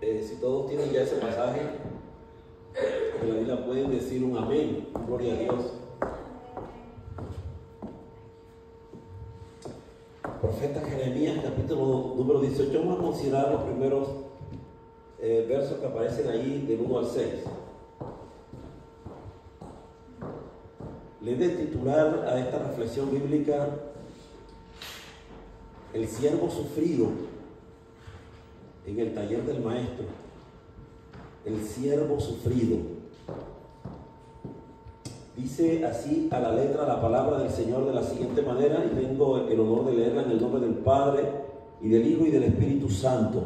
Si todos tienen ya ese pasaje de la Biblia, pueden decir un amén. Gloria a Dios. Profeta Jeremías, capítulo número 18. Vamos a considerar los primeros versos que aparecen ahí del 1 al 6. Le he de titular a esta reflexión bíblica El siervo sufrido en el taller del maestro. El siervo sufrido. Dice así a la letra la palabra del Señor de la siguiente manera, y tengo el honor de leerla en el nombre del Padre, y del Hijo, y del Espíritu Santo.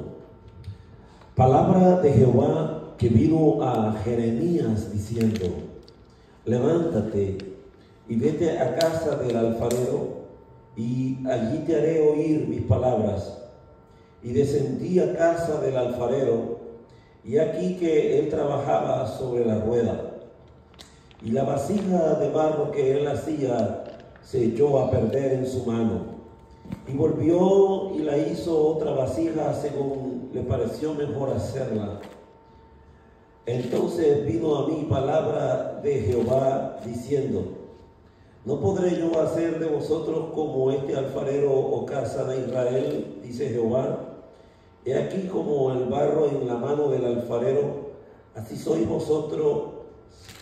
Palabra de Jehová que vino a Jeremías diciendo: levántate y vete a casa del alfarero, y allí te haré oír mis palabras. Y descendí a casa del alfarero, y aquí que él trabajaba sobre la rueda, y la vasija de barro que él hacía se echó a perder en su mano, y volvió y la hizo otra vasija según le pareció mejor hacerla. Entonces vino a mí palabra de Jehová diciendo: ¿no podré yo hacer de vosotros como este alfarero, oh casa de Israel? Dice Jehová. He aquí como el barro en la mano del alfarero, así sois vosotros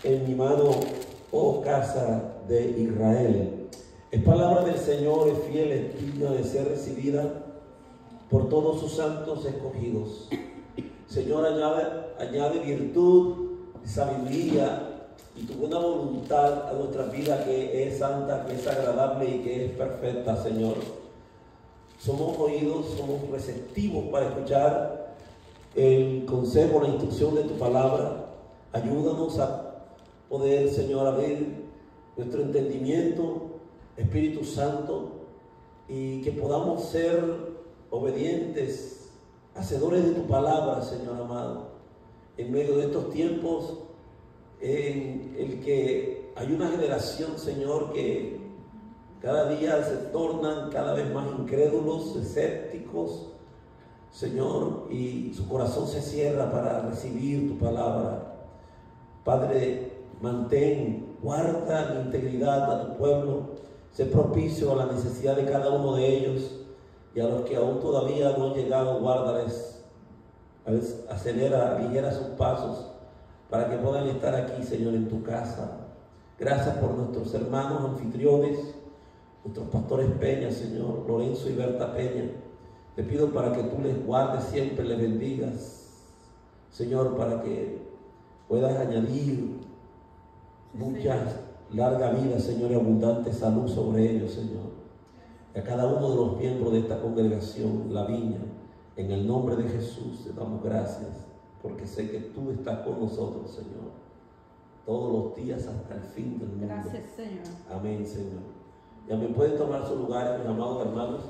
en mi mano, oh casa de Israel. Es palabra del Señor, es fiel, es digna de ser recibida por todos sus santos escogidos. Señor, añade virtud, sabiduría y tu buena voluntad a nuestra vida, que es santa, que es agradable y que es perfecta, Señor. Somos oídos, somos receptivos para escuchar el consejo, la instrucción de tu palabra. Ayúdanos a poder, Señor, abrir nuestro entendimiento, Espíritu Santo, y que podamos ser obedientes, hacedores de tu palabra, Señor amado, en medio de estos tiempos en el que hay una generación, Señor, que cada día se tornan cada vez más incrédulos, escépticos, Señor, y su corazón se cierra para recibir tu palabra. Padre, mantén, guarda la integridad a tu pueblo, sé propicio a la necesidad de cada uno de ellos, y a los que aún todavía no han llegado, guárdales, acelera, aligera sus pasos, para que puedan estar aquí, Señor, en tu casa. Gracias por nuestros hermanos anfitriones, nuestros pastores Peña, Señor, Lorenzo y Berta Peña. Te pido para que tú les guardes siempre, les bendigas, Señor, para que puedas añadir mucha larga vida, Señor, y abundante salud sobre ellos, Señor. Y a cada uno de los miembros de esta congregación, La Viña, en el nombre de Jesús, te damos gracias, porque sé que tú estás con nosotros, Señor, todos los días hasta el fin del mundo. Gracias, Señor. Amén, Señor. Ya me pueden tomar sus lugares, mis amados hermanos.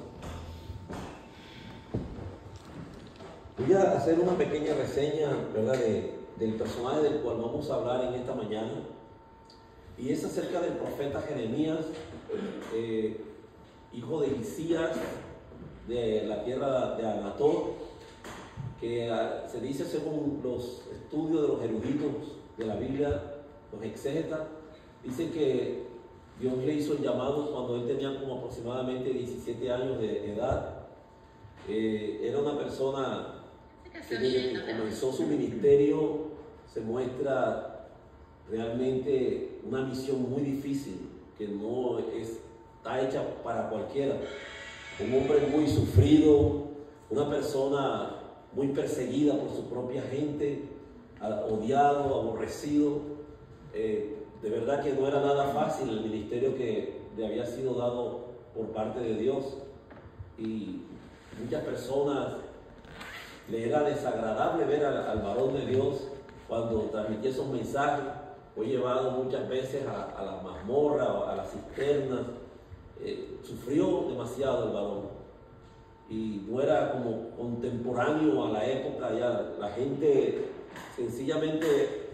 Voy a hacer una pequeña reseña, ¿verdad?, del personaje del cual vamos a hablar en esta mañana. Y es acerca del profeta Jeremías, hijo de Hilcías, de la tierra de Anatot, que se dice, según los estudios de los eruditos de la Biblia, los exégetas, dicen que Dios le hizo el llamado cuando él tenía como aproximadamente 17 años de edad. Era una persona que desde que comenzó su ministerio se muestra realmente una misión muy difícil, que no está hecha para cualquiera. Un hombre muy sufrido, una persona muy perseguida por su propia gente, odiado, aborrecido. De verdad que no era nada fácil el ministerio que le había sido dado por parte de Dios, y muchas personas le era desagradable ver al varón de Dios cuando transmitía esos mensajes. Fue llevado muchas veces a la mazmorra o a las cisternas. Sufrió demasiado el varón y no era como contemporáneo a la época. Ya la gente sencillamente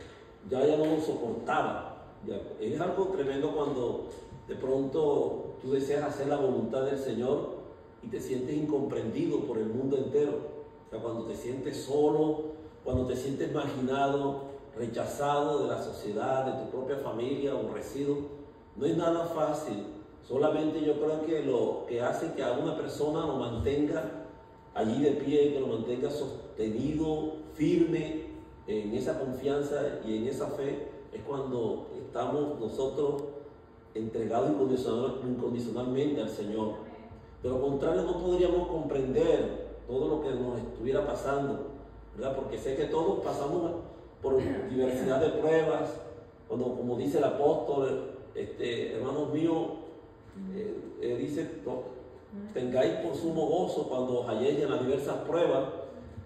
ya no lo soportaba. Ya, es algo tremendo cuando de pronto tú deseas hacer la voluntad del Señor y te sientes incomprendido por el mundo entero. sea, cuando te sientes solo, cuando te sientes marginado, rechazado de la sociedad, de tu propia familia, aborrecido, no es nada fácil. Solamente yo creo que lo que hace que a una persona lo mantenga allí de pie, que lo mantenga sostenido, firme en esa confianza y en esa fe, es cuando estamos nosotros entregados incondicionalmente al Señor. De lo contrario, no podríamos comprender todo lo que nos estuviera pasando, ¿verdad? Porque sé que todos pasamos por diversidad de pruebas, cuando, como dice el apóstol, hermanos míos, dice, tengáis por sumo gozo cuando os halléis en las diversas pruebas,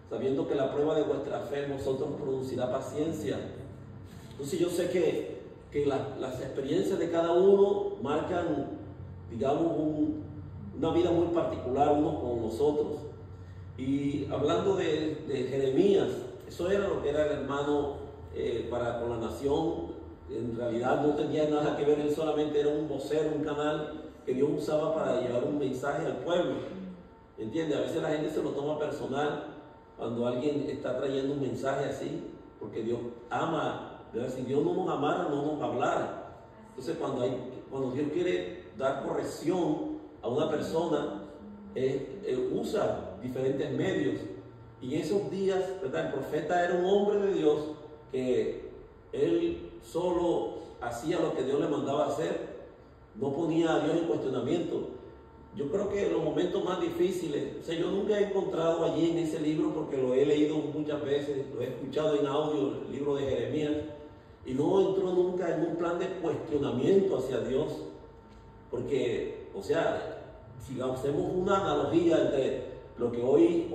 sabiendo que la prueba de vuestra fe en vosotros producirá paciencia. Entonces yo sé que las experiencias de cada uno marcan, digamos, una vida muy particular unos con nosotros. Y hablando de Jeremías, eso era lo que era el hermano con la nación. En realidad no tenía nada que ver, él solamente era un vocero, un canal que Dios usaba para llevar un mensaje al pueblo. ¿Entiendes? A veces la gente se lo toma personal cuando alguien está trayendo un mensaje así, porque Dios ama, ¿verdad? Si Dios no nos amara, no nos hablara. Entonces cuando Dios quiere dar corrección a una persona, usa diferentes medios. Y en esos días, ¿verdad? El profeta era un hombre de Dios que él solo hacía lo que Dios le mandaba hacer, no ponía a Dios en cuestionamiento. Yo creo que los momentos más difíciles, o sea, yo nunca he encontrado allí en ese libro, porque lo he leído muchas veces, lo he escuchado en audio, el libro de Jeremías, y no entró nunca en un plan de cuestionamiento hacia Dios, porque, o sea, si hacemos una analogía entre lo que hoy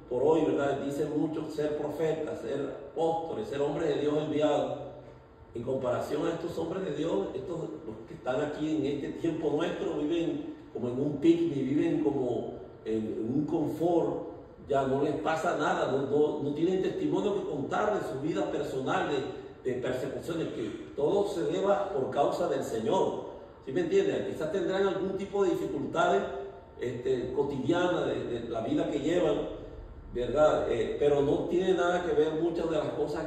por hoy, ¿verdad? Dicen muchos ser profetas, ser apóstoles, ser hombres de Dios enviados, en comparación a estos hombres de Dios, los que están aquí en este tiempo nuestro, viven como en un picnic, viven como en un confort, ya no les pasa nada, no tienen testimonio que contar de su vida personal, de persecuciones, que todo se deba por causa del Señor. ¿Sí me entienden? Quizás tendrán algún tipo de dificultades cotidianas de la vida que llevan, ¿verdad? Pero no tiene nada que ver muchas de las cosas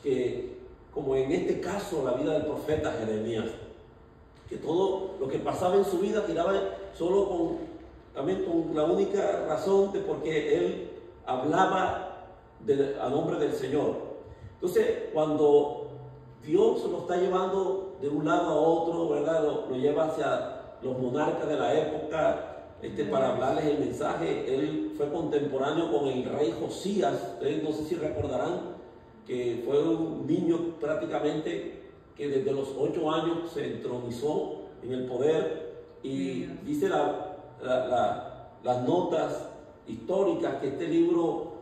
que, como en este caso, la vida del profeta Jeremías, que todo lo que pasaba en su vida tiraba solo también con la única razón de porque él hablaba a nombre del Señor. Entonces, cuando Dios lo está llevando de un lado a otro, ¿verdad? Lo lleva hacia los monarcas de la época, para hablarles el mensaje. Él fue contemporáneo con el rey Josías. Ustedes no sé si recordarán que fue un niño prácticamente que desde los 8 años se entronizó en el poder, y dice las notas históricas que este libro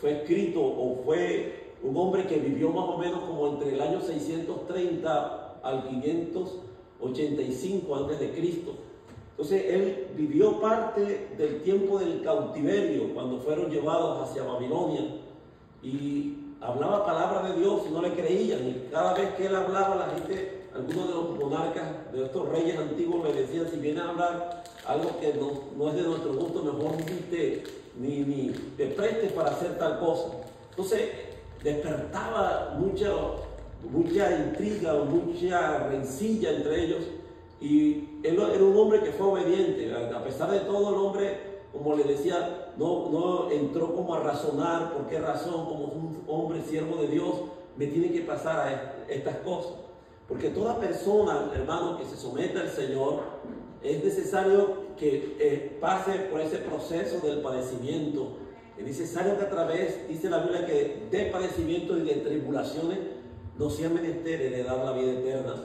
fue escrito, o fue un hombre que vivió más o menos como entre el año 630 al 585 a.C. Entonces él vivió parte del tiempo del cautiverio, cuando fueron llevados hacia Babilonia, y hablaba palabra de Dios y no le creían, y cada vez que él hablaba, la gente, algunos de los monarcas, de estos reyes antiguos, le decían: si viene a hablar algo que no es de nuestro gusto, mejor ni te prestes para hacer tal cosa. Entonces despertaba mucha intriga, mucha rencilla entre ellos, y él era un hombre que fue obediente. A pesar de todo, el hombre, como le decía, no entró como a razonar por qué razón, como un hombre siervo de Dios, me tiene que pasar a estas cosas. Porque toda persona, hermano, que se someta al Señor, es necesario que pase por ese proceso del padecimiento. Es necesario que a través, dice la Biblia, que de padecimientos y de tribulaciones nos sea menester heredar la vida eterna.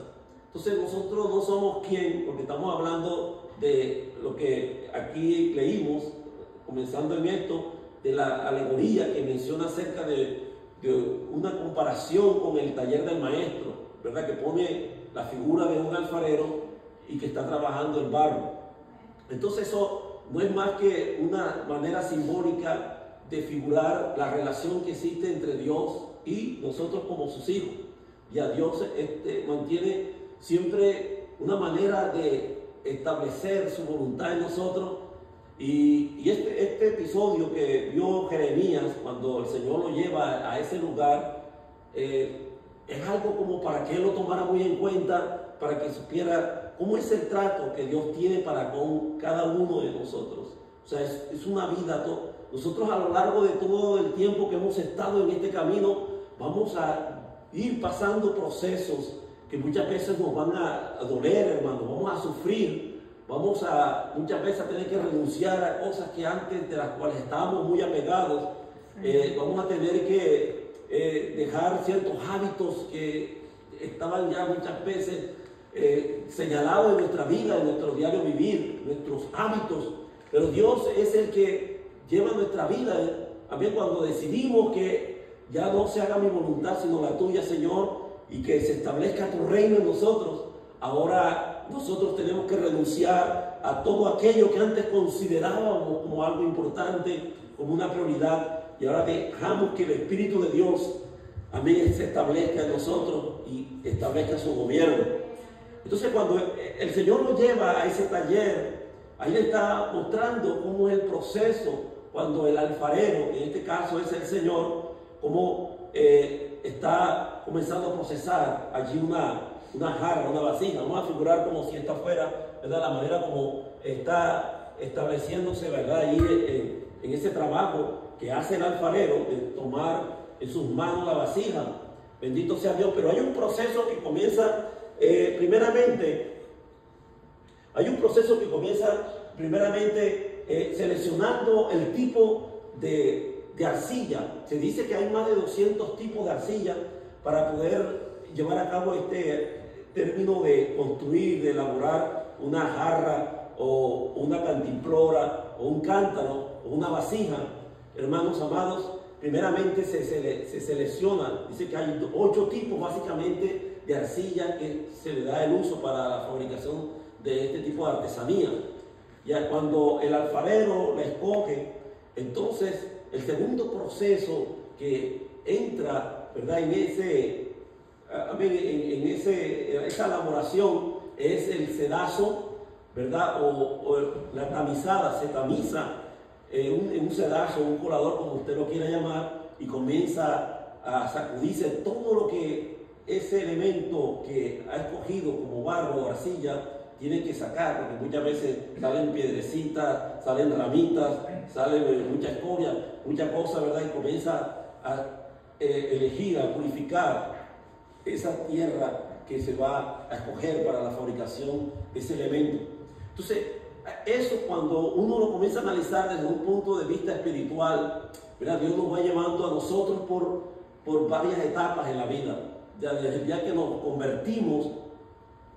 Entonces nosotros no somos quien, porque estamos hablando de lo que aquí leímos, comenzando en esto, de la alegoría que menciona acerca de una comparación con el taller del maestro, ¿verdad? Que pone la figura de un alfarero y que está trabajando el barro. Entonces eso no es más que una manera simbólica de figurar la relación que existe entre Dios y nosotros como sus hijos. Y a Dios mantiene siempre una manera de establecer su voluntad en nosotros, Y este episodio que vio Jeremías cuando el Señor lo lleva a ese lugar, es algo como para que él lo tomara muy en cuenta, para que supiera cómo es el trato que Dios tiene para con cada uno de nosotros. O sea, es una vida. Nosotros a lo largo de todo el tiempo que hemos estado en este camino, vamos a ir pasando procesos que muchas veces nos van a doler, hermano, vamos a sufrir. Vamos a muchas veces a tener que renunciar a cosas que antes de las cuales estábamos muy apegados. Vamos a tener que dejar ciertos hábitos que estaban ya muchas veces señalados en nuestra vida, en nuestro diario vivir, nuestros hábitos. Pero Dios es el que lleva nuestra vida. También cuando decidimos que ya no se haga mi voluntad sino la tuya, Señor, y que se establezca tu reino en nosotros, ahora nosotros tenemos que renunciar a todo aquello que antes considerábamos como algo importante, como una prioridad, y ahora dejamos que el Espíritu de Dios, amén, se establezca en nosotros y establezca su gobierno. Entonces, cuando el Señor nos lleva a ese taller, ahí le está mostrando cómo es el proceso, cuando el alfarero, en este caso es el Señor, cómo está comenzando a procesar allí una jarra, una vasija. Vamos a figurar como si esta fuera, ¿verdad?, la manera como está estableciéndose, ¿verdad?, ahí en ese trabajo que hace el alfarero de tomar en sus manos la vasija. Bendito sea Dios. Pero hay un proceso que comienza primeramente seleccionando el tipo de arcilla. Se dice que hay más de 200 tipos de arcilla para poder llevar a cabo este término de construir, de elaborar una jarra o una cantimplora o un cántaro o una vasija. Hermanos amados, primeramente se selecciona, dice que hay 8 tipos básicamente de arcilla que se le da el uso para la fabricación de este tipo de artesanía. Ya cuando el alfarero la escoge, entonces el segundo proceso que entra, ¿verdad?, en esa elaboración es el sedazo, ¿verdad?, o la tamizada. Se tamiza en un sedazo, un colador, como usted lo quiera llamar, y comienza a sacudirse todo lo que ese elemento que ha escogido como barro o arcilla tiene que sacar, porque muchas veces salen piedrecitas, salen ramitas, salen mucha escoria, mucha cosa, ¿verdad?, y comienza a elegir, a purificar esa tierra que se va a escoger para la fabricación de ese elemento. Entonces, eso cuando uno lo comienza a analizar desde un punto de vista espiritual, ¿verdad?, Dios nos va llevando a nosotros por varias etapas en la vida. Desde el día que nos convertimos,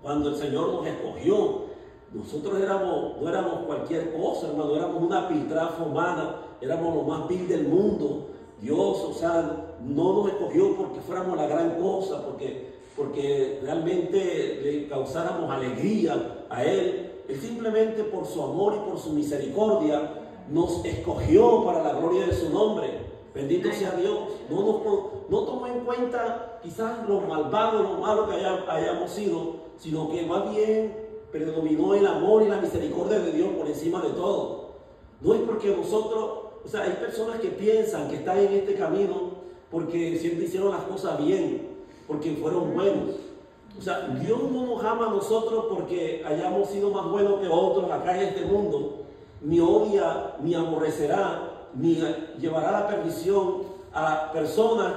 cuando el Señor nos escogió, nosotros no éramos cualquier cosa, hermano, éramos una piltrafa humana, éramos lo más vil del mundo. Dios, o sea, no nos escogió porque fuéramos la gran cosa, porque realmente le causáramos alegría a Él. Él simplemente por su amor y por su misericordia nos escogió para la gloria de su nombre. Bendito sea Dios. No tomó en cuenta quizás lo malvado, lo malo que hayamos sido, sino que más bien predominó el amor y la misericordia de Dios por encima de todo. No es porque nosotros, o sea, hay personas que piensan que están en este camino porque siempre hicieron las cosas bien, porque fueron buenos. O sea, Dios no nos ama a nosotros porque hayamos sido más buenos que otros acá en este mundo, ni odia, ni aborrecerá, ni llevará a la perdición a personas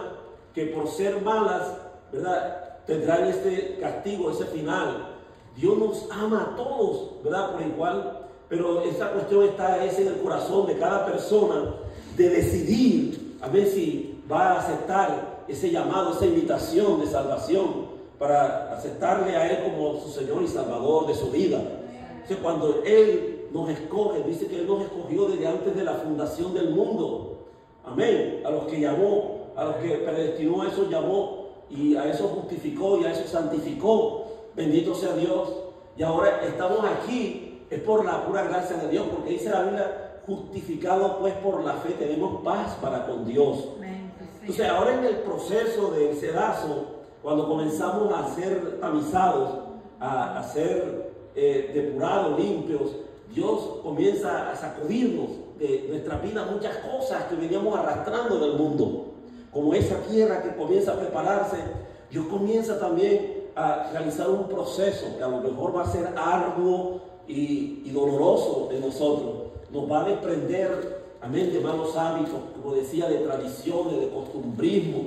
que por ser malas, ¿verdad?, tendrán este castigo, ese final. Dios nos ama a todos, ¿verdad?, por igual, pero esa cuestión está en el corazón de cada persona de decidir a ver si va a aceptar ese llamado, esa invitación de salvación, para aceptarle a Él como su Señor y Salvador de su vida. Entonces, cuando Él nos escoge, dice que Él nos escogió desde antes de la fundación del mundo. Amén. A los que llamó, a los que predestinó, a esos llamó, y a eso justificó y a eso santificó. Bendito sea Dios. Y ahora estamos aquí, es por la pura gracia de Dios, porque dice la Biblia, justificado pues por la fe, tenemos paz para con Dios. Entonces, ahora en el proceso del sedazo, cuando comenzamos a ser tamizados, a ser depurados, limpios, Dios comienza a sacudirnos de nuestra vida muchas cosas que veníamos arrastrando del mundo. Como esa tierra que comienza a prepararse, Dios comienza también a realizar un proceso que a lo mejor va a ser arduo y doloroso en nosotros. Nos va a desprender, amén, de malos hábitos, como decía, de tradiciones, de costumbrismo,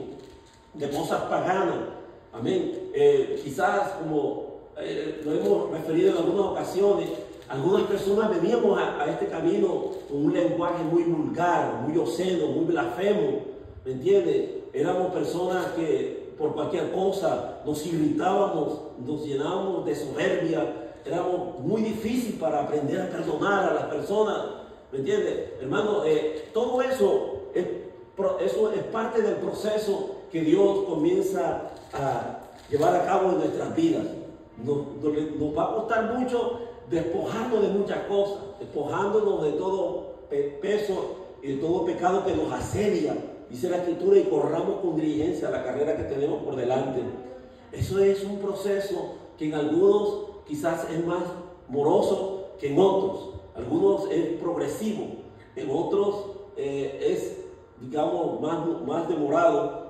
de cosas paganas. Amén. Quizás como lo hemos referido en algunas ocasiones, algunas personas veníamos a este camino con un lenguaje muy vulgar, muy obsceno, muy blasfemo, ¿me entiendes? Éramos personas que por cualquier cosa nos irritábamos, nos llenábamos de soberbia, éramos muy difíciles para aprender a perdonar a las personas, ¿me entiendes? Hermano, todo eso es parte del proceso que Dios comienza a llevar a cabo en nuestras vidas. Nos va a costar mucho despojarnos de muchas cosas, despojándonos de todo peso y de todo pecado que nos asedia, dice la Escritura, y corramos con diligencia la carrera que tenemos por delante. Eso es un proceso que en algunos quizás es más moroso que en otros. Algunos es progresivo, en otros es, digamos, más demorado.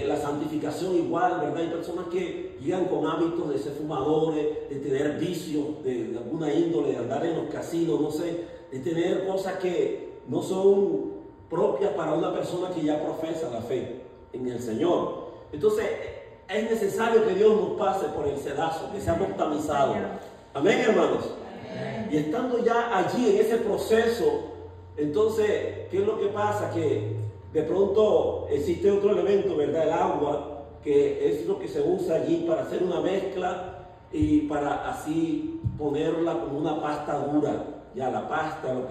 La santificación igual, ¿verdad? Hay personas que llegan con hábitos de ser fumadores, de tener vicios de alguna índole, de andar en los casinos, no sé, de tener cosas que no son propias para una persona que ya profesa la fe en el Señor. Entonces, es necesario que Dios nos pase por el sedazo, que seamos tamizados. Amén, hermanos. Amén. Y estando ya allí en ese proceso, entonces, ¿qué es lo que pasa? Que de pronto existe otro elemento, ¿verdad? El agua, que es lo que se usa allí para hacer una mezcla y para así ponerla como una pasta dura. Ya la pasta, lo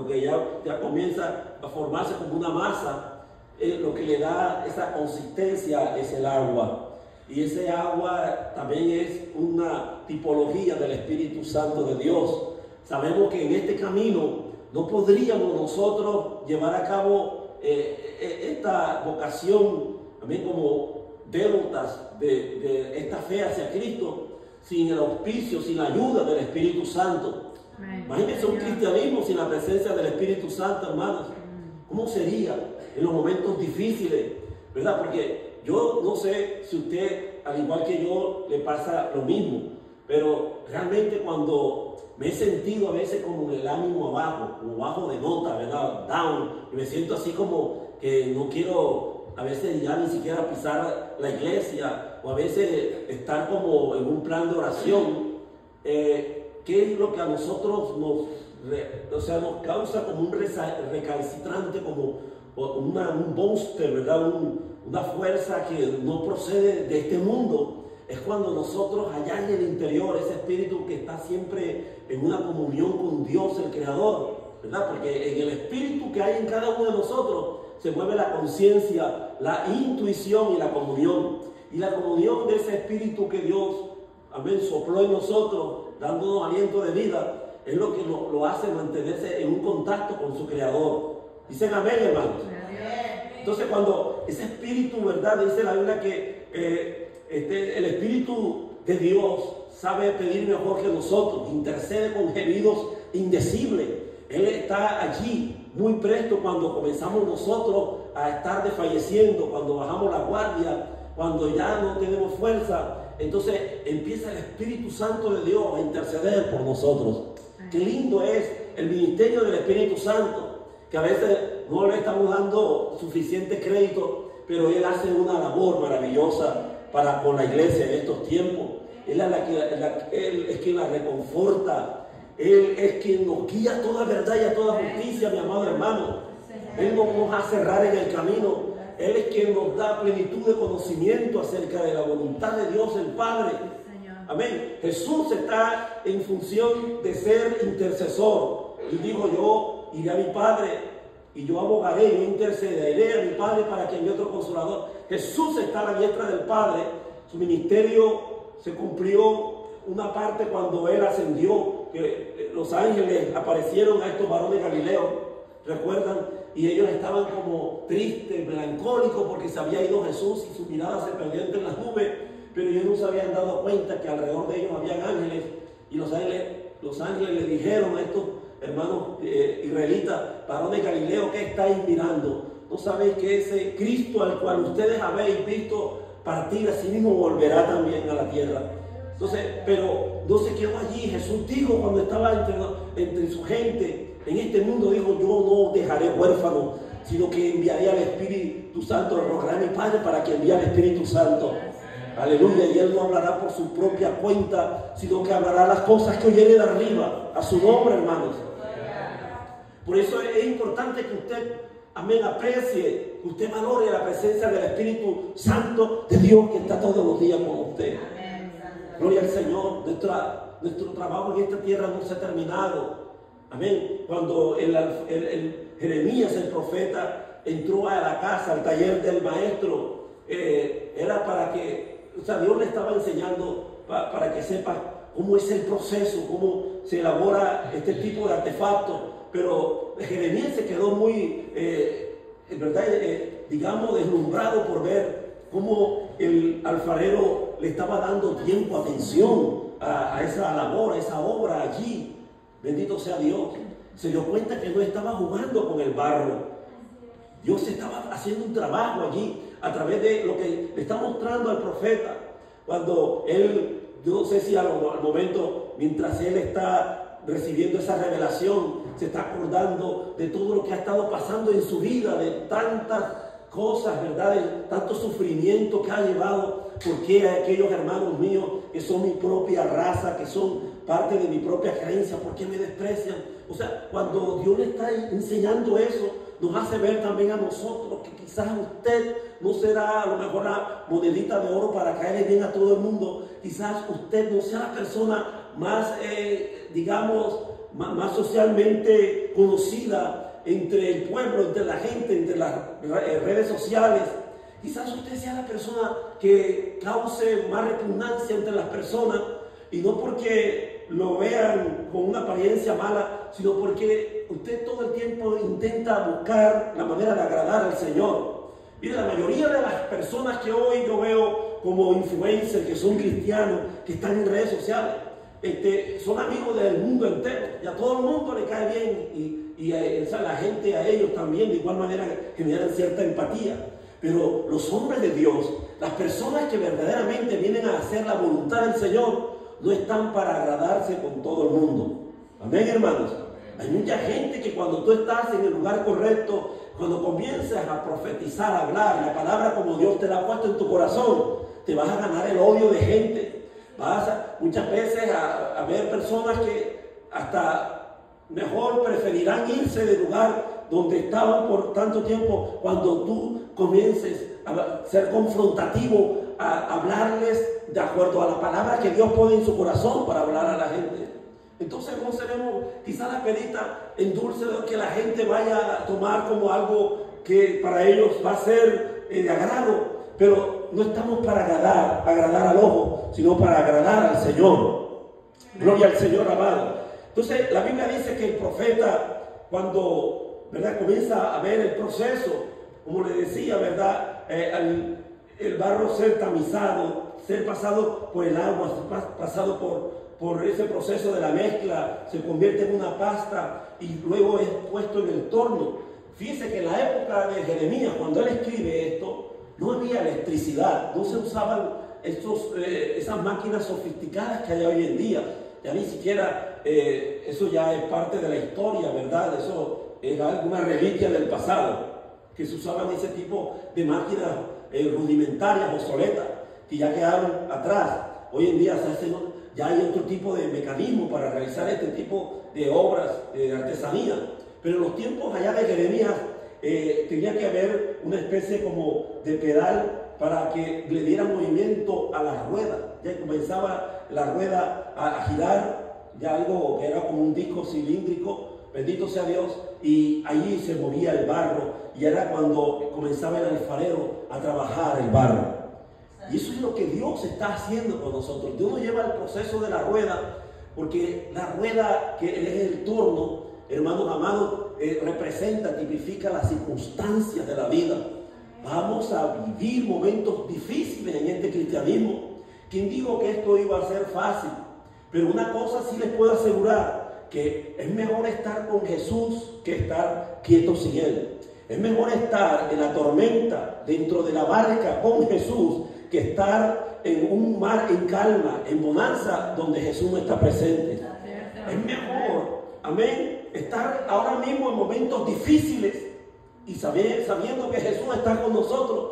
que ya comienza a formarse como una masa, lo que le da esa consistencia es el agua. Y ese agua también es una tipología del Espíritu Santo de Dios. Sabemos que en este camino no podríamos nosotros llevar a cabo esta vocación, también como débotas de esta fe hacia Cristo, sin el auspicio, sin la ayuda del Espíritu Santo. Imagínense un cristianismo sin la presencia del Espíritu Santo, hermanos. ¿Cómo sería en los momentos difíciles? ¿Verdad? Porque yo no sé si usted, al igual que yo, le pasa lo mismo, pero realmente cuando me he sentido a veces como el ánimo abajo, como bajo de nota, ¿verdad? Down, y me siento así como que no quiero a veces ya ni siquiera pisar la iglesia, o a veces estar como en un plan de oración. ¿Qué es lo que a nosotros nos causa como un recalcitrante, como un monster, ¿verdad? Una fuerza que no procede de este mundo? Es cuando nosotros allá en el interior, ese espíritu que está siempre en una comunión con Dios, el Creador, ¿verdad? Porque en el espíritu que hay en cada uno de nosotros se mueve la conciencia, la intuición y la comunión. Y la comunión de ese espíritu que Dios, amén, sopló en nosotros, dándonos aliento de vida, es lo que lo hace mantenerse en un contacto con su Creador. Dicen amén, hermanos. Entonces cuando ese espíritu, ¿verdad? Dice la Biblia que el Espíritu de Dios sabe pedir mejor que nosotros, intercede con gemidos indecibles. Él está allí muy presto cuando comenzamos nosotros a estar desfalleciendo, cuando bajamos la guardia, cuando ya no tenemos fuerza. Entonces empieza el Espíritu Santo de Dios a interceder por nosotros. Qué lindo es el ministerio del Espíritu Santo, que a veces no le estamos dando suficiente crédito, pero Él hace una labor maravillosa para con la iglesia en estos tiempos. Él es quien la reconforta. Él es quien nos guía a toda verdad y a toda justicia, mi amado hermano. Él no nos hace errar en el camino. Él es quien nos da plenitud de conocimiento acerca de la voluntad de Dios el Padre. Amén. Jesús está en función de ser intercesor. Y dijo: yo iré a mi Padre y yo abogaré, yo intercederé a mi Padre para que envíe otro consolador. Jesús está a la diestra del Padre. Su ministerio se cumplió una parte cuando Él ascendió, que los ángeles aparecieron a estos varones galileos, ¿recuerdan? Y ellos estaban como tristes, melancólicos, porque se había ido Jesús y su mirada se perdía entre las nubes, pero ellos no se habían dado cuenta que alrededor de ellos habían ángeles, y los ángeles los ángeles le dijeron a estos hermanos israelitas, varones Galileo, ¿qué estáis mirando? ¿No sabéis que ese Cristo al cual ustedes habéis visto partir, así mismo volverá también a la tierra? Entonces, pero no se quedó allí. Jesús dijo cuando estaba entre su gente en este mundo, dijo, yo no dejaré huérfano, sino que enviaré al Espíritu Santo, le rogaré a mi Padre para que envíe al Espíritu Santo. Aleluya. Y Él no hablará por su propia cuenta, sino que hablará las cosas que oyere de arriba, a su nombre, hermanos. Por eso es importante que usted, amén, aprecie, que usted valore la presencia del Espíritu Santo de Dios que está todos los días con usted. Gloria al Señor. Nuestro trabajo en esta tierra no se ha terminado. Amén. Cuando Jeremías, el profeta, entró a la casa, al taller del maestro, era para que, o sea, Dios le estaba enseñando para que sepa cómo es el proceso, cómo se elabora este tipo de artefactos. Pero Jeremías se quedó muy, en verdad, digamos, deslumbrado por ver cómo el alfarero le estaba dando tiempo, atención a esa labor, a esa obra allí. Bendito sea Dios. Se dio cuenta que no estaba jugando con el barro. Dios estaba haciendo un trabajo allí a través de lo que le está mostrando al profeta. Cuando él, yo no sé si al momento, mientras él está recibiendo esa revelación, se está acordando de todo lo que ha estado pasando en su vida, de tantas cosas, ¿verdad? De tanto sufrimiento que ha llevado. Porque aquellos hermanos míos que son mi propia raza, que son parte de mi propia creencia, ¿por qué me desprecian? O sea, cuando Dios le está enseñando eso, nos hace ver también a nosotros que quizás usted no será a lo mejor la monedita de oro para caerle bien a todo el mundo. Quizás usted no sea la persona más, digamos, más socialmente conocida entre el pueblo, entre la gente, entre las redes sociales. Quizás usted sea la persona que cause más repugnancia entre las personas, y no porque lo vean con una apariencia mala, sino porque usted todo el tiempo intenta buscar la manera de agradar al Señor. Mire, la mayoría de las personas que hoy yo veo como influencers, que son cristianos, que están en redes sociales, son amigos del mundo entero, y a todo el mundo le cae bien, y a la gente, a ellos también, de igual manera generan cierta empatía. Pero los hombres de Dios, las personas que verdaderamente vienen a hacer la voluntad del Señor, no están para agradarse con todo el mundo. Amén, hermanos. Hay mucha gente que cuando tú estás en el lugar correcto, cuando comienzas a profetizar, a hablar la palabra como Dios te la ha puesto en tu corazón, te vas a ganar el odio de gente. Vas muchas veces a ver personas que hasta mejor preferirán irse del lugar donde estaban por tanto tiempo, cuando tú comiences a ser confrontativo, a hablarles de acuerdo a la palabra que Dios pone en su corazón para hablar a la gente. Entonces no seremos quizás la pedita en dulce de que la gente vaya a tomar como algo que para ellos va a ser de agrado, pero no estamos para agradar al ojo, sino para agradar al Señor. Gloria al Señor amado. Entonces la Biblia dice que el profeta, cuando, ¿verdad?, comienza a ver el proceso, como le decía, ¿verdad?, el barro ser tamizado, ser pasado por el agua, pasado por ese proceso de la mezcla, se convierte en una pasta y luego es puesto en el torno. Fíjense que en la época de Jeremías, cuando él escribe esto, no había electricidad, no se usaban esas máquinas sofisticadas que hay hoy en día. Ya ni siquiera eso ya es parte de la historia, ¿verdad? Eso era alguna reliquia del pasado, que se usaban ese tipo de máquinas rudimentarias, obsoletas, que ya quedaron atrás. Hoy en día ya hay otro tipo de mecanismo para realizar este tipo de obras de artesanía. Pero en los tiempos allá de Jeremías tenía que haber una especie como de pedal para que le diera movimiento a la rueda. Ya comenzaba la rueda a girar, ya algo que era como un disco cilíndrico, bendito sea Dios, y allí se movía el barro, y era cuando comenzaba el alfarero a trabajar el barro. Y eso es lo que Dios está haciendo con nosotros. Dios nos lleva al proceso de la rueda, porque la rueda, que es el torno, hermanos amados, representa, tipifica las circunstancias de la vida. Vamos a vivir momentos difíciles en este cristianismo. ¿Quién dijo que esto iba a ser fácil? Pero una cosa sí les puedo asegurar, que es mejor estar con Jesús que estar quieto sin Él. Es mejor estar en la tormenta, dentro de la barca con Jesús, que estar en un mar en calma, en bonanza, donde Jesús no está presente. Es mejor, amén, estar ahora mismo en momentos difíciles y sabiendo que Jesús está con nosotros,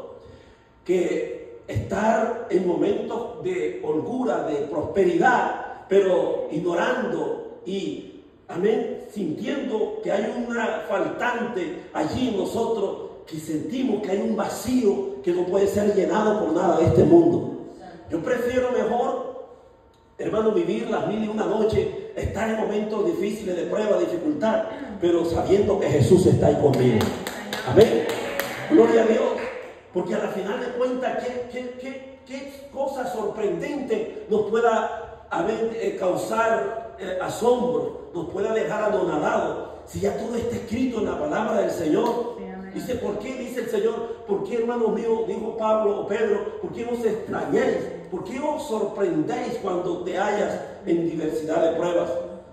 que estar en momentos de holgura, de prosperidad, pero ignorando y, amén, sintiendo que hay una faltante allí en nosotros, que sentimos que hay un vacío que no puede ser llenado por nada de este mundo. Yo prefiero mejor, hermano, vivir las 1001 noches, estar en momentos difíciles de prueba, dificultad, pero sabiendo que Jesús está ahí conmigo. Amén. Gloria a Dios. Porque al final de cuentas, ¿qué cosa sorprendente nos pueda causar asombro, nos pueda dejar anonadados, si ya todo está escrito en la palabra del Señor? Dice, ¿por qué? Dice el Señor, ¿por qué, hermanos míos, dijo Pablo o Pedro, por qué os extrañáis? ¿Por qué os sorprendéis cuando te hallas en diversidad de pruebas?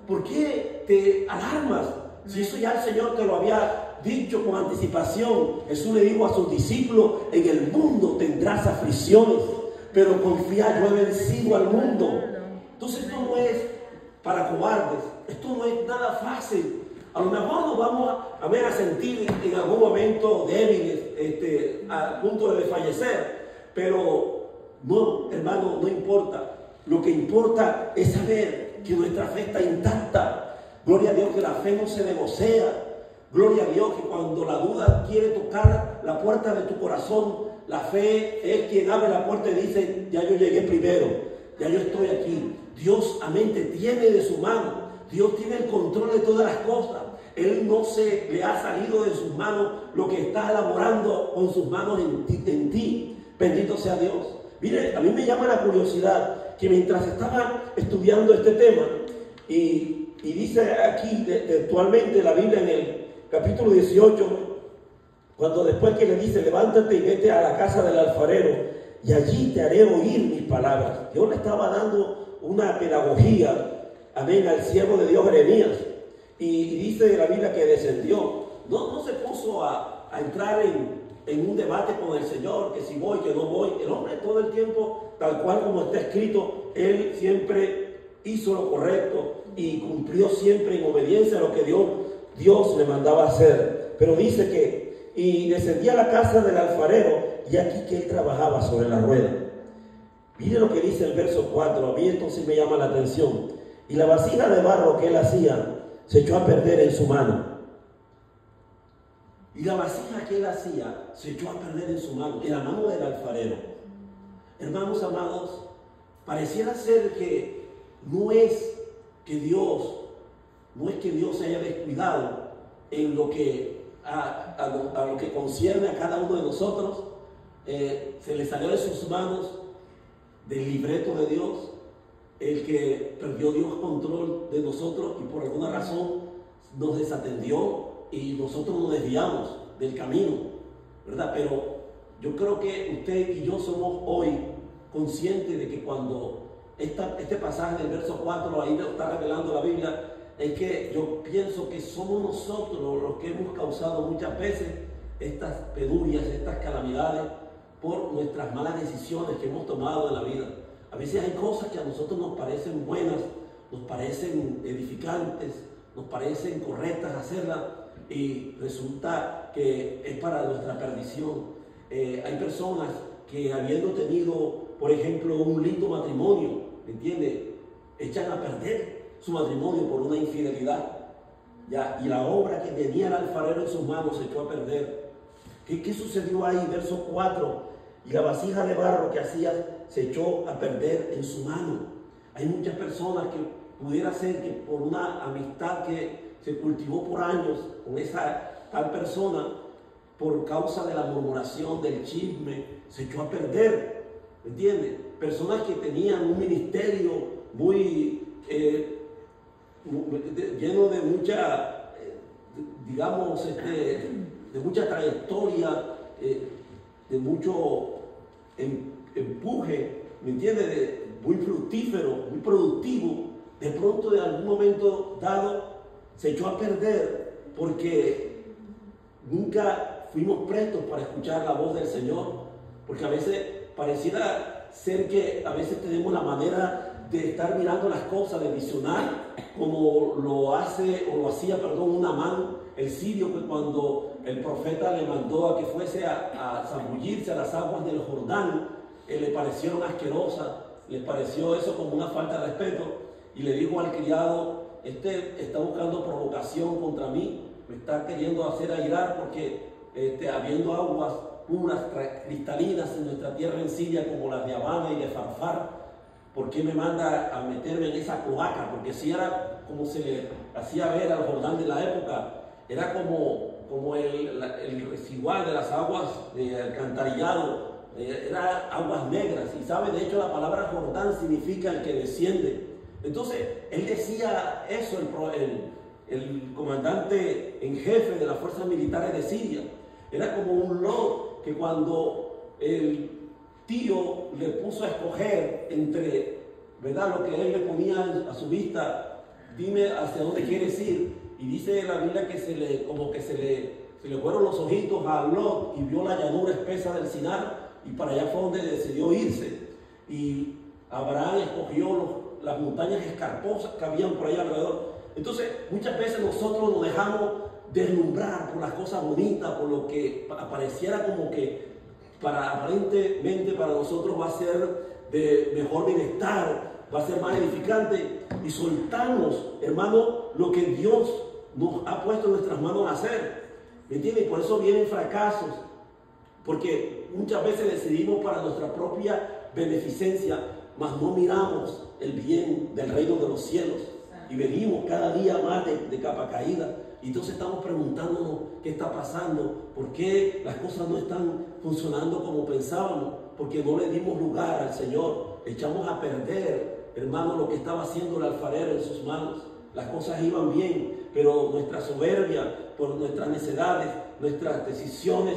¿Por qué te alarmas? Si eso ya el Señor te lo había dicho con anticipación. Jesús le dijo a sus discípulos, en el mundo tendrás aflicciones, pero confía, yo he vencido al mundo. Entonces esto no es para cobardes, esto no es nada fácil. A lo mejor nos vamos a sentir en algún momento débiles, a punto de desfallecer, pero no, hermano, no importa. Lo que importa es saber que nuestra fe está intacta. Gloria a Dios que la fe no se negocia. Gloria a Dios que cuando la duda quiere tocar la puerta de tu corazón, la fe es quien abre la puerta y dice, ya yo llegué primero, ya yo estoy aquí. Dios, amén, te tiene de su mano. Dios tiene el control de todas las cosas. Él no se le ha salido de sus manos lo que está elaborando con sus manos en ti. Bendito sea Dios. Mire, a mí me llama la curiosidad que mientras estaba estudiando este tema, y dice aquí textualmente la Biblia en el capítulo 18, cuando después que le dice, levántate y vete a la casa del alfarero, y allí te haré oír mis palabras. Dios le estaba dando una pedagogía, amén, al siervo de Dios Jeremías. Y dice la Biblia que descendió. No se puso a entrar en un debate con el Señor, que si voy, que no voy. El hombre todo el tiempo, tal cual como está escrito, él siempre hizo lo correcto y cumplió siempre en obediencia a lo que Dios le mandaba hacer. Pero dice que, y descendía a la casa del alfarero, y aquí que él trabajaba sobre la rueda. Mire lo que dice el verso 4, a mí entonces me llama la atención. Y la vasija de barro que él hacía se echó a perder en su mano. Y la vasija que él hacía se echó a perder en su mano, en la mano del alfarero. Hermanos amados, pareciera ser que no es que Dios se haya descuidado en lo que a lo que concierne a cada uno de nosotros. Se le salió de sus manos, del libreto de Dios, el que perdió Dios control de nosotros y por alguna razón nos desatendió y nosotros nos desviamos del camino, ¿verdad? Pero yo creo que usted y yo somos hoy conscientes de que cuando este pasaje del verso 4, ahí lo está revelando la Biblia, es que yo pienso que somos nosotros los que hemos causado muchas veces estas penurias, estas calamidades, por nuestras malas decisiones que hemos tomado en la vida. A veces hay cosas que a nosotros nos parecen buenas, nos parecen edificantes, nos parecen correctas hacerlas, y resulta que es para nuestra perdición. Hay personas que, habiendo tenido, por ejemplo, un lindo matrimonio, ¿me entiende?, echan a perder su matrimonio por una infidelidad, ¿ya? Y la obra que tenía el alfarero en sus manos se echó a perder. ¿Qué sucedió ahí? Verso 4, y la vasija de barro que hacía se echó a perder en su mano. Hay muchas personas que pudiera ser que por una amistad que se cultivó por años con esa tal persona, por causa de la murmuración, del chisme, se echó a perder, ¿me entiendes? Personas que tenían un ministerio muy lleno de mucha, digamos, de mucha trayectoria, de mucho empuje, ¿me entiendes? Muy fructífero, muy productivo, de pronto en algún momento dado se echó a perder porque nunca fuimos prestos para escuchar la voz del Señor, porque a veces pareciera ser que a veces tenemos la manera de estar mirando las cosas, de visionar, como lo hacía Naamán, el sirio, que cuando el profeta le mandó a que fuese a zambullirse a las aguas del Jordán, le parecieron asquerosas, le pareció eso como una falta de respeto, y le dijo al criado: este está buscando provocación contra mí, me está queriendo hacer airar, porque habiendo aguas puras, cristalinas en nuestra tierra en Siria, como las de Habana y de Farfar, ¿por qué me manda a meterme en esa cloaca? Porque si era como se le hacía ver al Jordán de la época, era como el residual de las aguas de alcantarillado, era aguas negras. Y sabe, de hecho la palabra Jordán significa el que desciende. Entonces él decía eso, el comandante en jefe de las fuerzas militares de Siria. Era como un Lot, que cuando el tío le puso a escoger entre, ¿verdad?, lo que él le ponía a su vista, dime hacia dónde quieres ir. Y dice la Biblia que se le fueron los ojitos a Lot y vio la llanura espesa del Sinar, y para allá fue donde decidió irse. Y Abraham escogió las montañas escarposas que habían por allá alrededor. Entonces muchas veces nosotros nos dejamos deslumbrar por las cosas bonitas, por lo que pareciera como que aparentemente para nosotros va a ser de mejor bienestar, va a ser más edificante, y soltamos, hermano, lo que Dios nos ha puesto en nuestras manos a hacer. ¿Me entienden? Por eso vienen fracasos, porque muchas veces decidimos para nuestra propia beneficencia, mas no miramos el bien del reino de los cielos, y venimos cada día más de capa caída. Y entonces estamos preguntándonos qué está pasando, por qué las cosas no están funcionando como pensábamos, porque no le dimos lugar al Señor. Echamos a perder, hermano, lo que estaba haciendo el alfarero en sus manos. Las cosas iban bien, pero nuestra soberbia, por nuestras necedades, nuestras decisiones,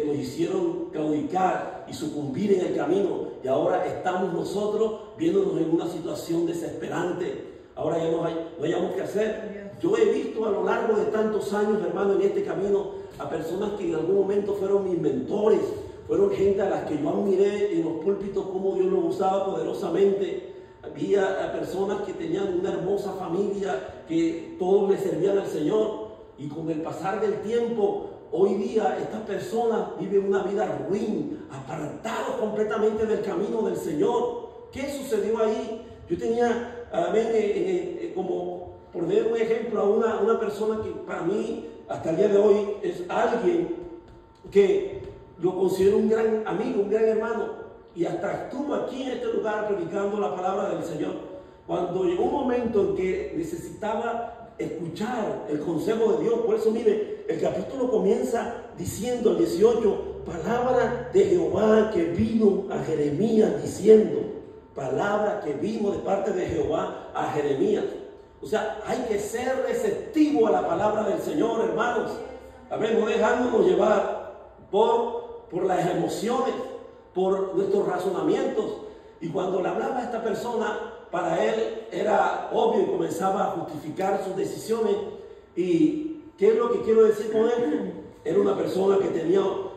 nos hicieron claudicar y sucumbir en el camino. Y ahora estamos nosotros viéndonos en una situación desesperante. Ahora ya no hayamos qué hacer. Yo he visto a lo largo de tantos años, hermano, en este camino, a personas que en algún momento fueron mis mentores, fueron gente a las que yo admiré en los púlpitos, cómo Dios los usaba poderosamente. Había personas que tenían una hermosa familia, que todos le servían al Señor, y con el pasar del tiempo, hoy día estas personas viven una vida ruin, apartados completamente del camino del Señor. ¿Qué sucedió ahí? Yo tenía, como por dar un ejemplo, a una persona que para mí hasta el día de hoy es alguien que lo considero un gran amigo, un gran hermano, y hasta estuvo aquí en este lugar predicando la palabra del Señor. Cuando llegó un momento en que necesitaba escuchar el consejo de Dios, por eso mire, el capítulo comienza diciendo, el 18, palabra de Jehová que vino a Jeremías diciendo, palabra que vino de parte de Jehová a Jeremías. O sea, hay que ser receptivo a la palabra del Señor, hermanos. A ver, no dejándonos llevar por las emociones, por nuestros razonamientos. Y cuando le hablaba a esta persona, para él era obvio y comenzaba a justificar sus decisiones. ¿Y qué es lo que quiero decir con esto? Era una persona que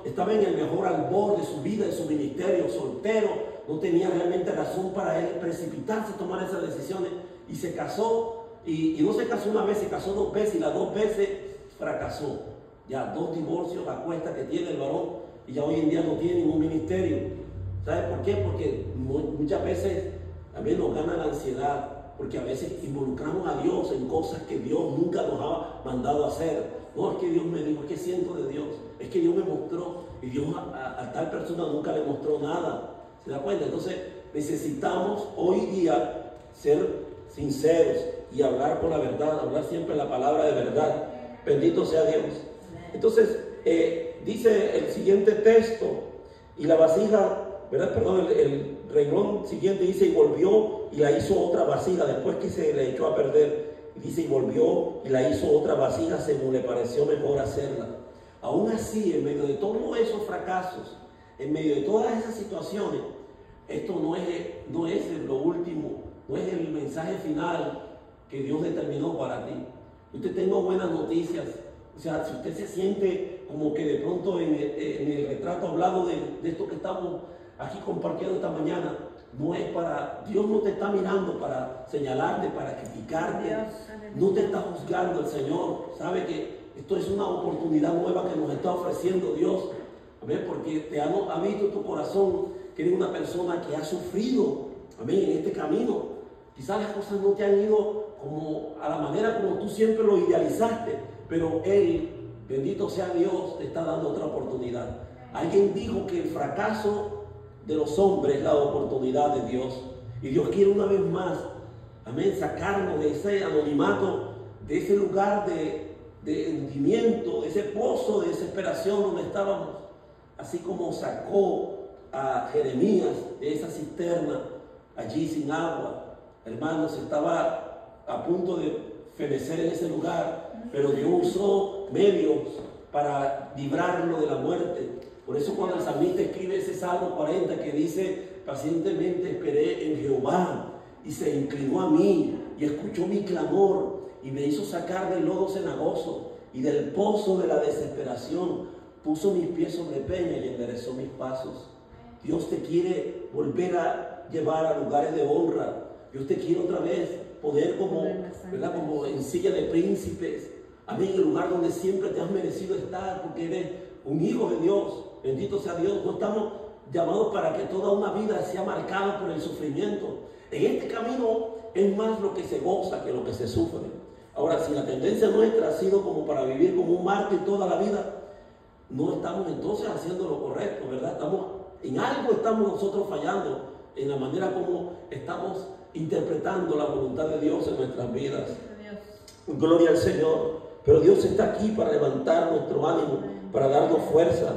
estaba en el mejor albor de su vida, de su ministerio, soltero, no tenía realmente razón para él precipitarse a tomar esas decisiones, y se casó. Y no se casó una vez, se casó 2 veces, y las 2 veces fracasó. Ya 2 divorcios a cuesta que tiene el varón, y ya hoy en día no tiene ningún ministerio. ¿Sabe por qué? Porque muchas veces también nos gana la ansiedad, porque a veces involucramos a Dios en cosas que Dios nunca nos ha mandado a hacer. No, es que Dios me dijo, es que siento de Dios, es que Dios me mostró, y Dios a tal persona nunca le mostró nada. ¿Se da cuenta? Entonces necesitamos hoy día ser sinceros y hablar con la verdad, hablar siempre la palabra de verdad. Bendito sea Dios. Entonces dice el siguiente texto, y la vasija, ¿verdad? Perdón, el renglón siguiente dice, y volvió y la hizo otra vasija, después que se le echó a perder. Y dice, y volvió y la hizo otra vasija según le pareció mejor hacerla. Aún así, en medio de todos esos fracasos, en medio de todas esas situaciones, esto no es lo último no es el mensaje final que Dios determinó para ti. Yo te tengo buenas noticias. O sea, si usted se siente como que de pronto en el retrato hablado de esto que estamos aquí compartiendo esta mañana, no es para, Dios no te está mirando para señalarte, para criticarte, no te está juzgando el Señor. Sabe que esto es una oportunidad nueva que nos está ofreciendo Dios, amén, porque te ha visto tu corazón, que eres una persona que ha sufrido, amén, en este camino. Quizás las cosas no te han ido como a la manera como tú siempre lo idealizaste, pero Él, bendito sea Dios, te está dando otra oportunidad. Alguien dijo que el fracaso de los hombres es la oportunidad de Dios, y Dios quiere una vez más, amén, sacarnos de ese anonimato, de ese lugar de hundimiento, de ese pozo de desesperación donde estábamos, así como sacó a Jeremías de esa cisterna allí sin agua. Hermanos, estaba a punto de fenecer en ese lugar, pero Dios usó medios para librarlo de la muerte. Por eso cuando el salmista escribe ese Salmo 40 que dice: pacientemente esperé en Jehová, y se inclinó a mí, y escuchó mi clamor, y me hizo sacar del lodo cenagoso, y del pozo de la desesperación, puso mis pies sobre peña, y enderezó mis pasos. Dios te quiere volver a llevar a lugares de honra. Dios te quiere otra vez poner como, ¿verdad?, como en silla de príncipes. Amén, el lugar donde siempre te has merecido estar, porque eres un hijo de Dios. Bendito sea Dios. No estamos llamados para que toda una vida sea marcada por el sufrimiento. En este camino es más lo que se goza que lo que se sufre. Ahora, si la tendencia nuestra ha sido como para vivir como un mártir toda la vida, no estamos entonces haciendo lo correcto, ¿verdad? En algo estamos nosotros fallando, en la manera como estamos interpretando la voluntad de Dios en nuestras vidas. Gloria al Señor. Pero Dios está aquí para levantar nuestro ánimo, para darnos fuerza.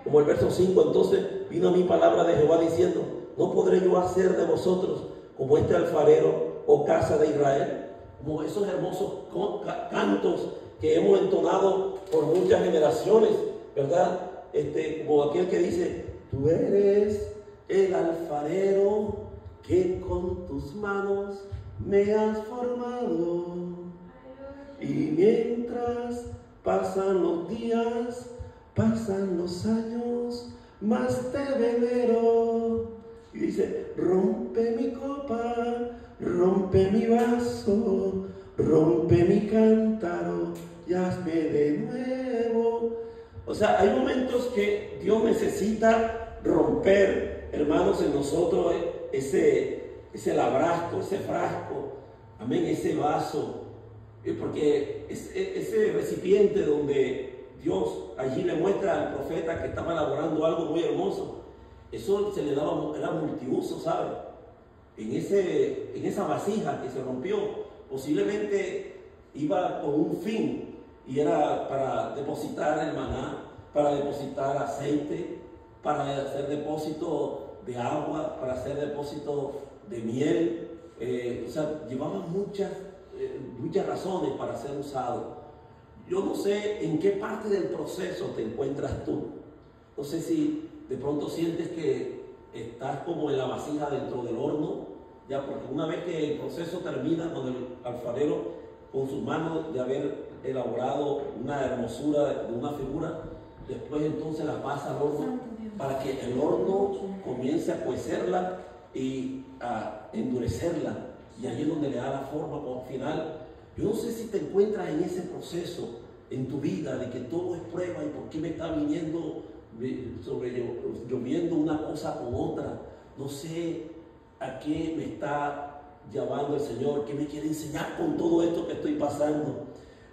Como el verso 5, entonces vino a mí palabra de Jehová diciendo: ¿no podré yo hacer de vosotros como este alfarero, oh casa de Israel? Como esos hermosos cantos que hemos entonado por muchas generaciones, ¿verdad? Como aquel que dice: tú eres el alfarero que con tus manos me has formado, y mientras pasan los días, pasan los años, más te venero. Y dice: rompe mi copa, rompe mi vaso, rompe mi cántaro y hazme de nuevo. O sea, hay momentos que Dios necesita romper, hermanos, en nosotros ese labrasto, ese frasco, amén, ese vaso, porque ese recipiente donde Dios allí le muestra al profeta que estaba elaborando algo muy hermoso, eso se le daba, era multiuso, ¿sabe? En esa vasija que se rompió, posiblemente iba con un fin, y era para depositar el maná, para depositar aceite, para hacer depósito de agua, para hacer depósito de miel. O sea, llevaba muchas razones para ser usado. Yo no sé en qué parte del proceso te encuentras tú. No sé si de pronto sientes que estás como en la vasija dentro del horno, ya, porque una vez que el proceso termina con el alfarero, con sus manos de haber elaborado una hermosura de una figura, después entonces la pasa al horno para que el horno comience a cocerla y a endurecerla, y allí es donde le da la forma como final. Yo no sé si te encuentras en ese proceso en tu vida de que todo es prueba, y por qué me está viniendo lloviendo una cosa con otra. No sé a qué me está llamando el Señor, qué me quiere enseñar con todo esto que estoy pasando.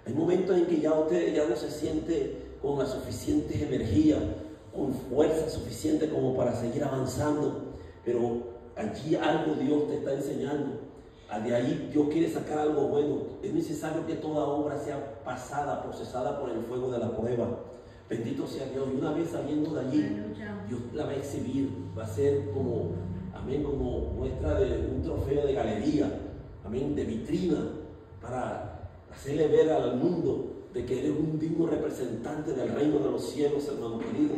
Hay momentos en que ya usted ya no se siente con la suficiente energía, con fuerza suficiente como para seguir avanzando, pero allí algo Dios te está enseñando. De ahí Dios quiere sacar algo bueno. Es necesario que toda obra sea pasada, procesada por el fuego de la prueba. Bendito sea Dios. Y una vez saliendo de allí, Dios la va a exhibir, va a ser como, amén, como muestra de un trofeo de galería, amén, de vitrina, para hacerle ver al mundo de que eres un digno representante del reino de los cielos, hermano querido.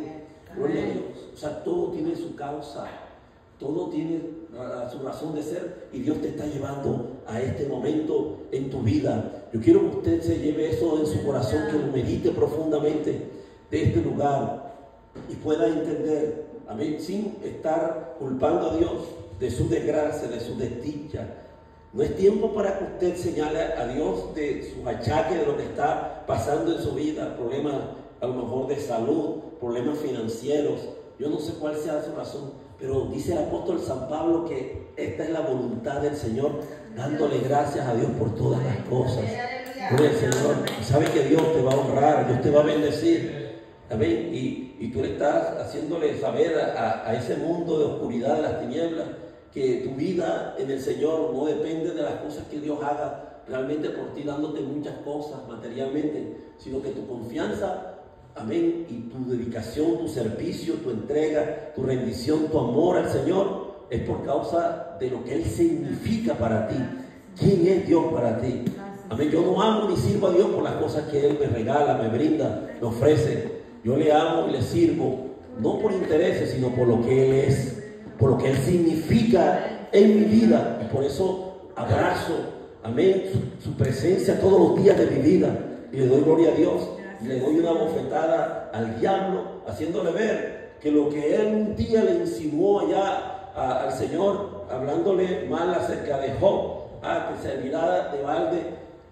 Gloria a Dios. O sea, todo tiene su causa. Todo tiene su razón de ser y Dios te está llevando a este momento en tu vida. Yo quiero que usted se lleve eso en su corazón, que lo medite profundamente de este lugar y pueda entender, amén, sin estar culpando a Dios de su desgracia, de su desdicha. No es tiempo para que usted señale a Dios de su achaque, de lo que está pasando en su vida, problemas a lo mejor de salud, problemas financieros. Yo no sé cuál sea su razón, pero dice el apóstol San Pablo que esta es la voluntad del Señor, dándole gracias a Dios por todas las cosas. Gloria al Señor. Y sabe que Dios te va a honrar, Dios te va a bendecir. Amén. Y tú le estás haciéndole saber a ese mundo de oscuridad, de las tinieblas, que tu vida en el Señor no depende de las cosas que Dios haga realmente por ti, dándote muchas cosas materialmente, sino que tu confianza, amén, y tu dedicación, tu servicio, tu entrega, tu rendición, tu amor al Señor es por causa de lo que Él significa para ti. ¿Quién es Dios para ti? Amén. Yo no amo ni sirvo a Dios por las cosas que Él me regala, me brinda, me ofrece. Yo le amo y le sirvo, no por intereses, sino por lo que Él es, por lo que Él significa en mi vida. Y por eso abrazo, amén, su presencia todos los días de mi vida. Y le doy gloria a Dios. Y le doy una bofetada al diablo, haciéndole ver que lo que él un día le insinuó allá al Señor, hablándole mal acerca de Job, que servirá de balde.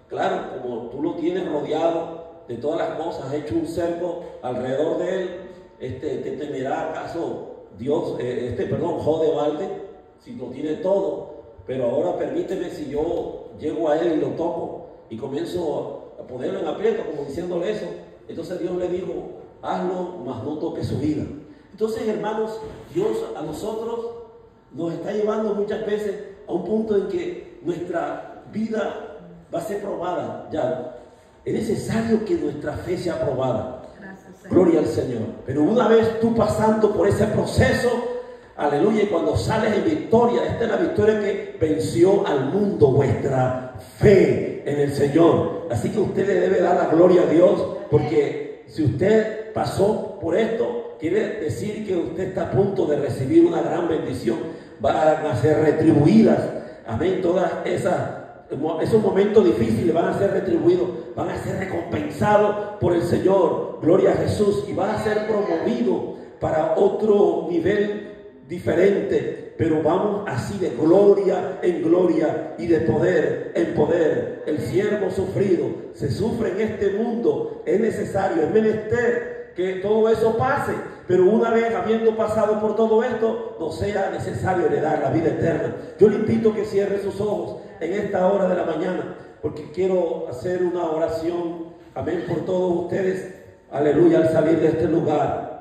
Claro, como tú lo tienes rodeado de todas las cosas, has hecho un cerco alrededor de él, ¿te temerá acaso Dios, Job de balde, si lo tiene todo? Pero ahora permíteme, si yo llego a él y lo toco y comienzo a ponerlo en aprieto, como diciéndole eso, entonces Dios le dijo, hazlo, mas no toques su vida. Entonces, hermanos, Dios a nosotros nos está llevando muchas veces a un punto en que nuestra vida va a ser probada. Ya es necesario que nuestra fe sea probada. Gracias, gloria al Señor. Pero una vez tú pasando por ese proceso, aleluya, y cuando sales en victoria, esta es la victoria que venció al mundo, vuestra fe en el Señor. Así que usted le debe dar la gloria a Dios, porque si usted pasó por esto, quiere decir que usted está a punto de recibir una gran bendición. Van a ser retribuidas, amén, todas esos momentos difíciles van a ser retribuidos, van a ser recompensados por el Señor, gloria a Jesús, y van a ser promovidos para otro nivel diferente, pero vamos así de gloria en gloria y de poder en poder. El siervo sufrido se sufre en este mundo, es necesario, es menester que todo eso pase, pero una vez habiendo pasado por todo esto, no sea necesario heredar la vida eterna. Yo le invito a que cierre sus ojos en esta hora de la mañana, porque quiero hacer una oración, amén, por todos ustedes, aleluya, al salir de este lugar.